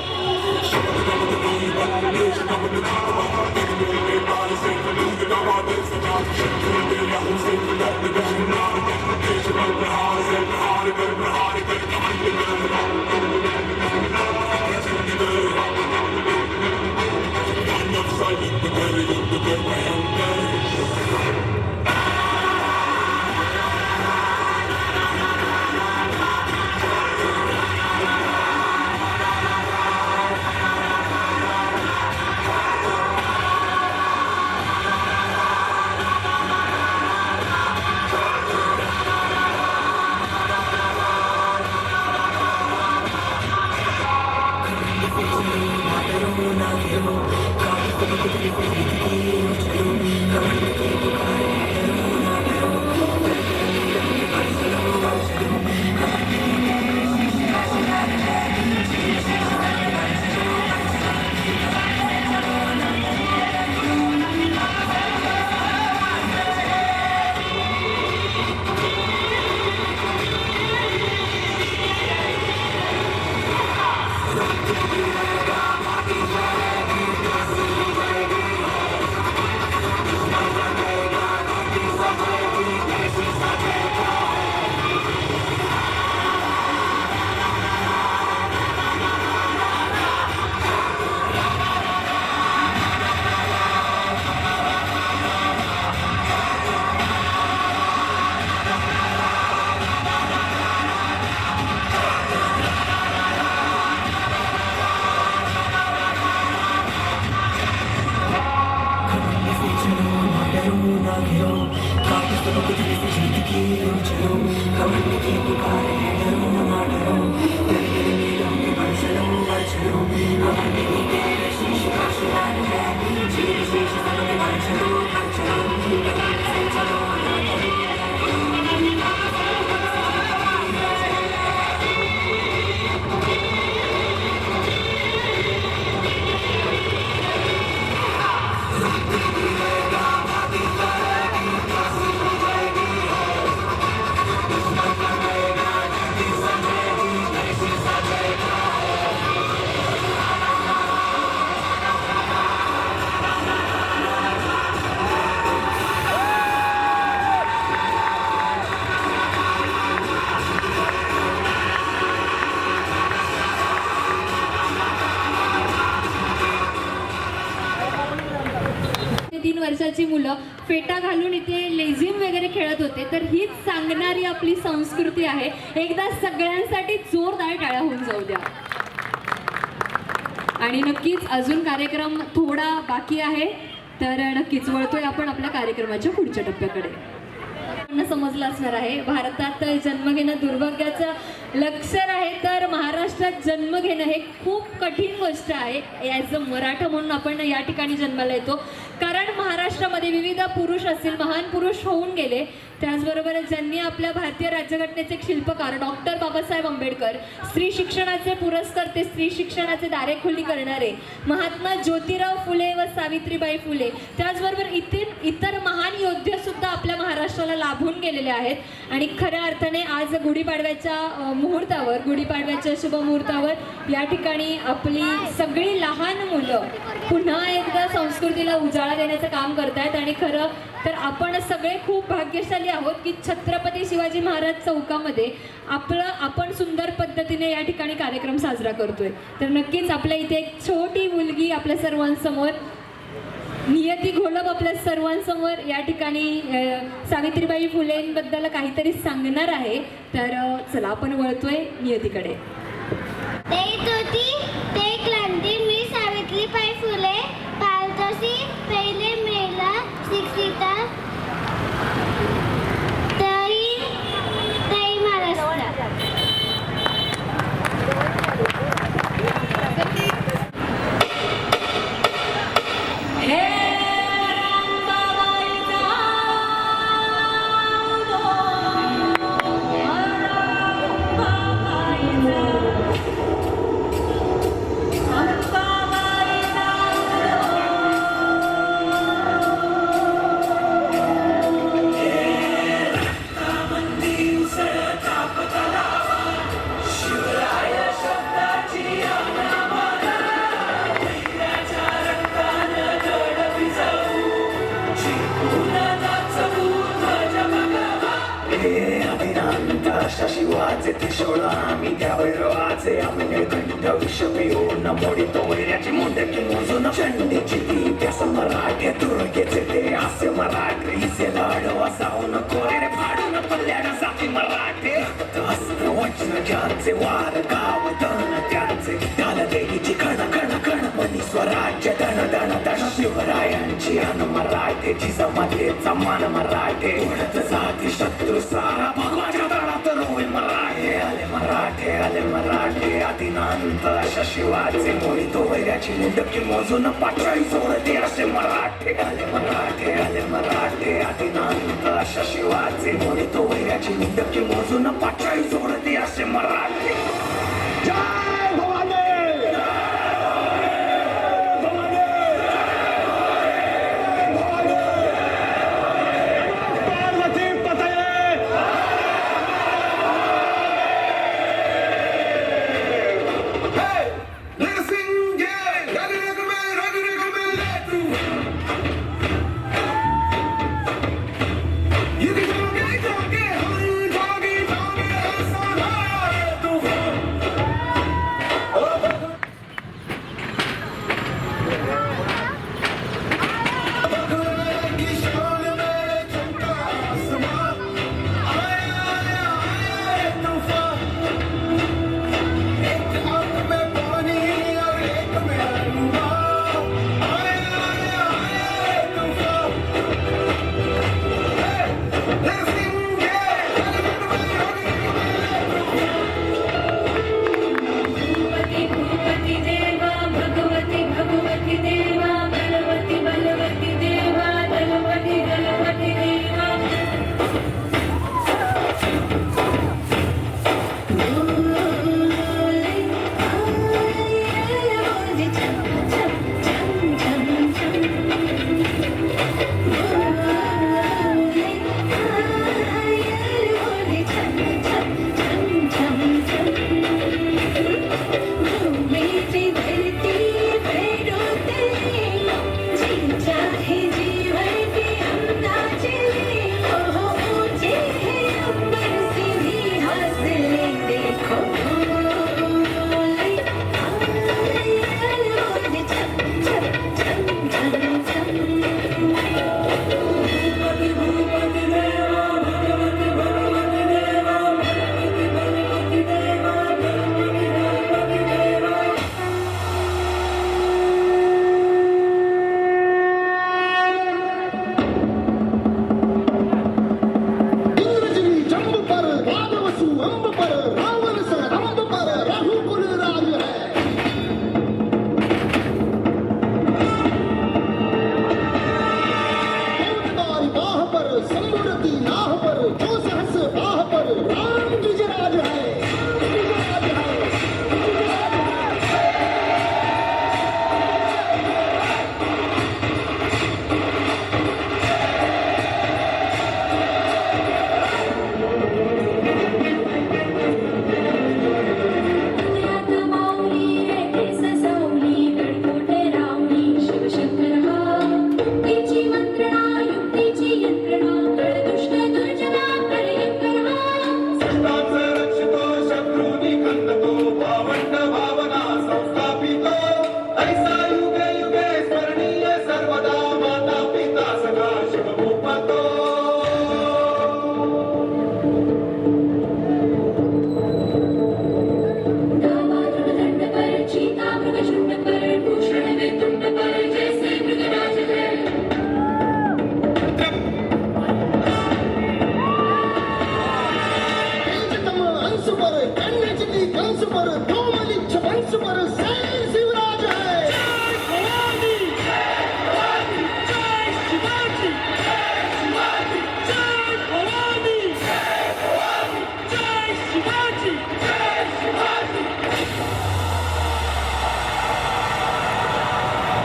वर्षाची मुलं फेटा घालून इथे लेझिम वगैरे खेळत होते. तर हीच सांगणारी आपली संस्कृती आहे. एकदा सगळ्यांसाठी जोरदार टाळ्या होऊन जाऊ द्या. आणि नक्कीच अजून कार्यक्रम थोडा बाकी आहे, तर नक्कीच वळतोय आपण आपल्या कार्यक्रमाच्या पुढच्या टप्प्याकडे. समजलं असणार आहे, भारतात जन्म घेणं दुर्भाग्याचं लक्षण आहे, तर महाराष्ट्रात जन्म घेणं हे खूप कठीण गोष्ट आहे. ॲज अ मराठा म्हणून आपण या ठिकाणी जन्माला येतो, कारण महाराष्ट्रामध्ये विविध पुरुष असतील, महान पुरुष होऊन गेले. त्याचबरोबर ज्यांनी आपल्या भारतीय राज्यघटनेचे एक शिल्पकार डॉक्टर बाबासाहेब आंबेडकर, स्त्री शिक्षणाचे पुरस्कर्ते, स्त्री शिक्षणाचे दारे खुली करणारे महात्मा ज्योतिराव फुले व सावित्रीबाई फुले, त्याचबरोबर इतर महान योद्धे सुद्धा आपल्या महाराष्ट्राला लाभून गेलेले आहेत. आणि खऱ्या अर्थाने आज गुढीपाडव्याच्या मुहूर्तावर, गुढीपाडव्याच्या शुभ मुहूर्तावर या ठिकाणी आपली सगळी लहान मुलं पुन्हा एकदा संस्कृतीला उजाळा देण्याचं काम करतायत. आणि खरं तर आपण सगळे खूप भाग्यशाली आहोत की छत्रपती शिवाजी महाराज चौकामध्ये आपण सुंदर पद्धतीने या ठिकाणी कार्यक्रम साजरा करतोय. तर नक्कीच आपल्या इथे एक छोटी मुलगी आपल्या सर्वांसमोर, नियती घोलप आपल्या सर्वांसमोर या ठिकाणी सावित्रीबाई फुलेंबद्दल काहीतरी सांगणार आहे. तर चला आपण वळतोय नियतीकडे. ते क्रांती मी सावित्रीबाई फुले पावतोसी पहिले मेला शिक्षिका तई महाराष्ट्र. शिवाचे त्रिशूळ आम्ही त्या भैरवाचे आम्ही निळकंठ विष पिऊन मोडीतो वैऱ्याची मुंडकी मोजून चंडीची ती त्यास मराठे दुर्गेचे ते हास्य मराठीचे लाडवा सावून कोरे फाडून पल्ल्यानं जाती मराठे अस्त्र वचन ज्यांचे वार गाव तण त्यांचे त्याला देवीची खण खण खण मनी स्वराज्य धन धन धन शिवरायांची अन मराठेची समाधेचा मान मराठे उडत जाती शत्रू सारा भगवाच्या दळात रोवे मराठे आले मराठे आदिनांत अशा शिवाचे मोडी तो वैऱ्याची मुंडकी मोजून पाठराई सोडते असे मराठे आले मराठे आदिनांत अशा शिवाचे मोडी तो वैऱ्याची मुंडकी मोजून पाठराई सोडते असे मराठे. जय भवानी. You can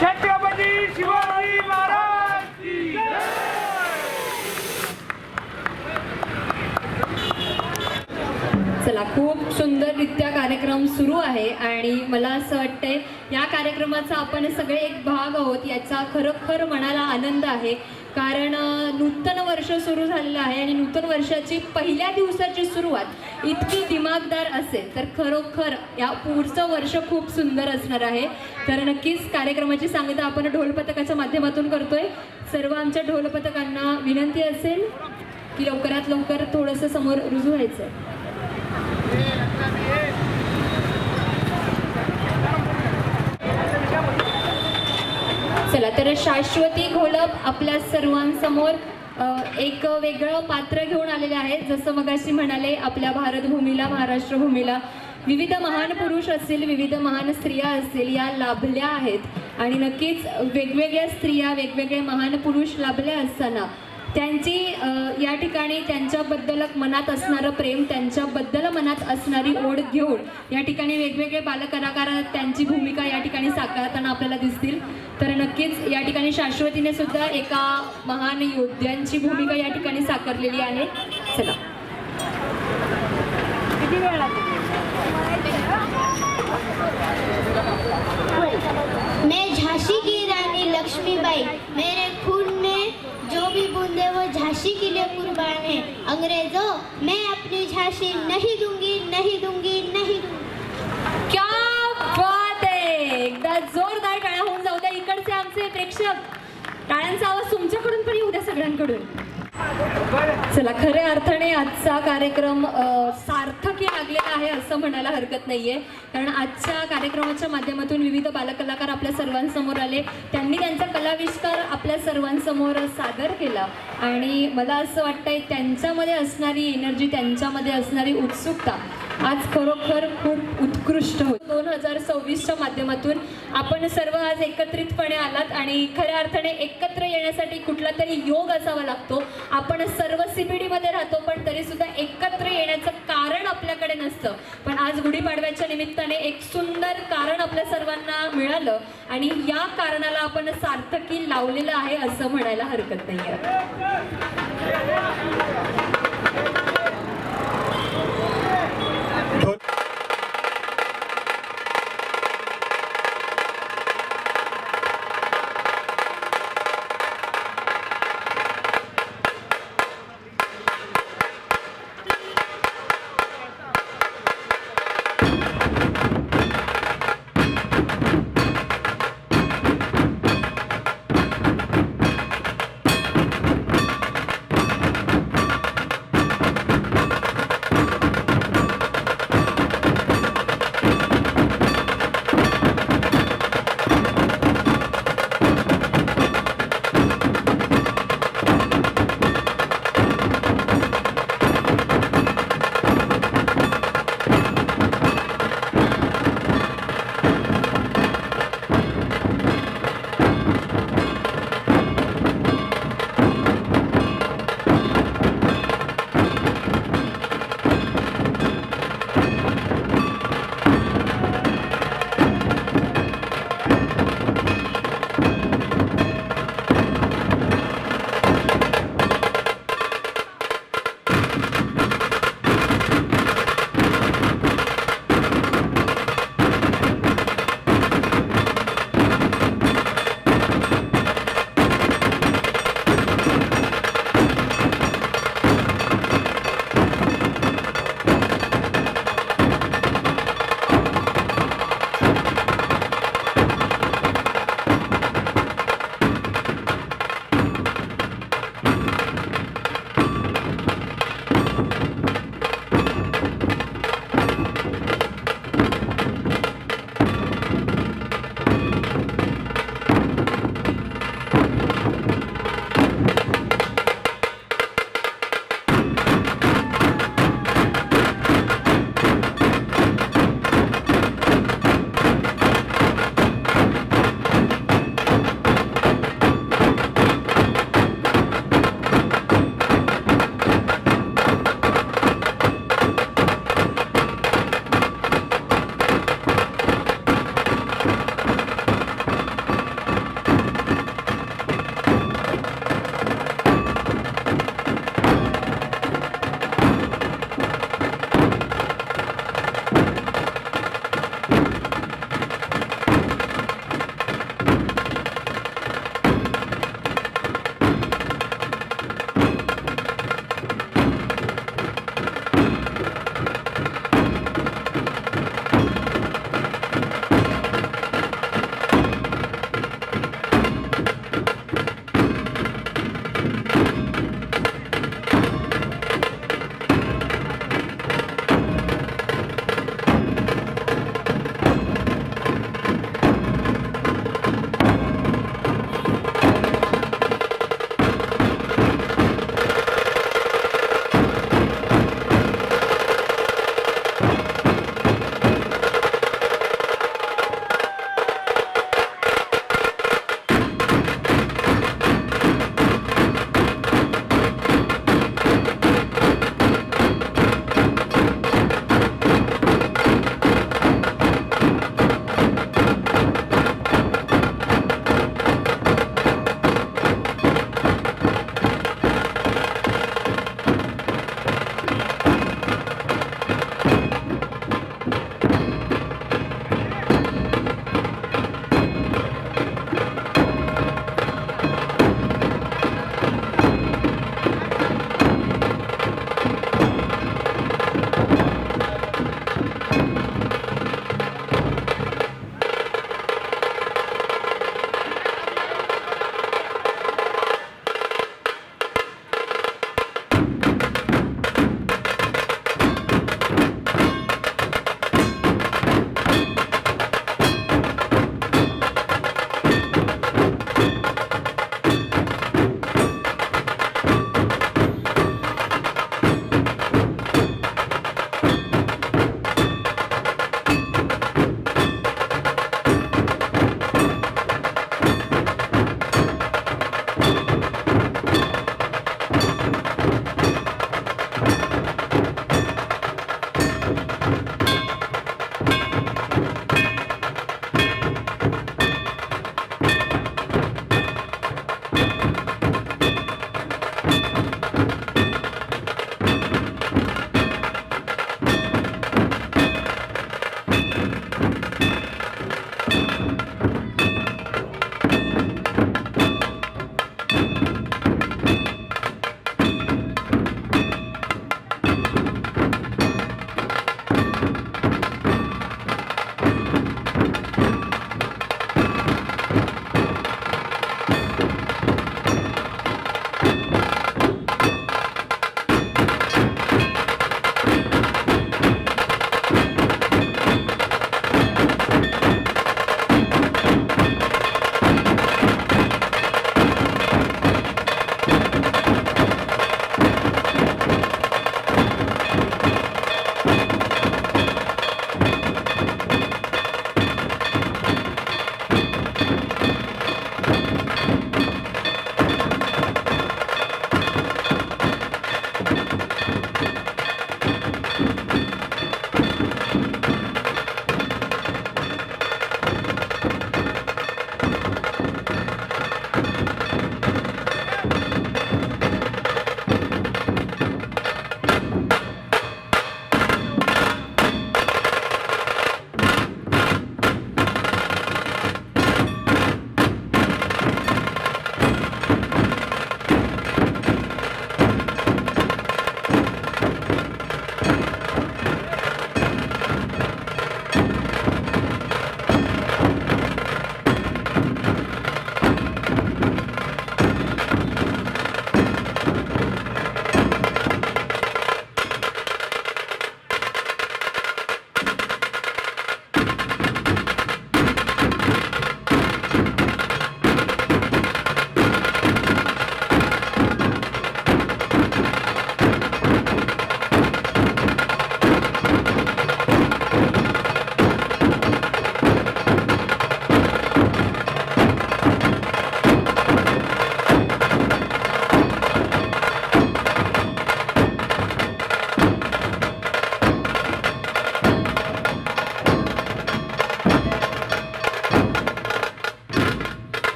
छत्रपती शिवाजी महाराज की जय. चला, खूप सुंदररित्या कार्यक्रम सुरू आहे आणि मला असं वाटतंय या कार्यक्रमाचा आपण सगळे एक भाग आहोत याचा खरोखर मनाला आनंद आहे. कारण नूतन वर्ष सुरू झालेलं आहे आणि नूतन वर्षाची पहिल्या दिवसाची सुरुवात इतकी दिमागदार असेल तर खरोखर या पुढचं वर्ष खूप सुंदर असणार आहे. तर नक्कीच कार्यक्रमाची सांगता आपण ढोलपथकाच्या माध्यमातून करतोय. सर्व आमच्या ढोलपथकांना विनंती असेल की लवकरात लवकर थोडंसं समोर रुजू व्हायचं. चला, तर शाश्वती घोलप आपल्या सर्वांसमोर एक वेगळं पात्र घेऊन आलेले आहेत. जसं मगाशी म्हणाले, आपल्या भारतभूमीला, महाराष्ट्र भूमीला विविध महान पुरुष असतील, विविध महान स्त्रिया असतील, या लाभल्या आहेत आणि नक्कीच वेगवेगळ्या स्त्रिया, वेगवेगळे महान पुरुष लाभले असताना त्यांची या ठिकाणी त्यांच्याबद्दल मनात असणारं प्रेम, त्यांच्याबद्दल मनात असणारी ओढ घेऊन या ठिकाणी वेगवेगळे बालकलाकार त्यांची भूमिका या ठिकाणी साकारताना आपल्याला दिसतील. तर नक्कीच या ठिकाणी शाश्वतीने सुद्धा एका महान योद्ध्यांची भूमिका या ठिकाणी साकारलेली आहे. चला, मैं झांसी की रानी लक्ष्मीबाई, मेरे खून में जो भी बूंदे वो झांसी के लिए कुर्बान है. अंग्रेजों, मैं अपनी झांसी नहीं दूंगी, नहीं दूंगी, नहीं दूंगी. क्या बात आहे! एकदा जोरदार टाळ्या होऊन जाऊ द्या इकडचे आमचे प्रेक्षक. टाळ्यांचा आवाज तुमच्याकडून पण येऊ द्या सगळ्यांकडून. चला, खऱ्या अर्थाने आजचा कार्यक्रम सार्थकी लागलेला आहे असं म्हणायला हरकत नाहीये. कारण आजच्या कार्यक्रमाच्या माध्यमातून विविध बालकलाकार आपल्या सर्वांसमोर आले, त्यांनी त्यांचा कलाविष्कार आपल्या सर्वांसमोर सादर केला आणि मला असं वाटतंय त्यांच्यामध्ये असणारी एनर्जी, त्यांच्यामध्ये असणारी उत्सुकता आज खरोखर खूप उत्कृष्ट होती. 2026च्या माध्यमातून आपण सर्व आज एकत्रितपणे आलात आणि खऱ्या अर्थाने एकत्र येण्यासाठी कुठला तरी योग असावा लागतो. आपण सर्व CPD मध्ये राहतो पण तरी सुद्धा एकत्र येण्याचं कारण आपल्याकडे नसतं. पण आज गुढीपाडव्याच्या निमित्ताने एक सुंदर कारण आपल्या सर्वांना मिळालं आणि या कारणाला आपण सार्थकी लावलेलं आहे असं म्हणायला हरकत नाही आहे.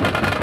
आहे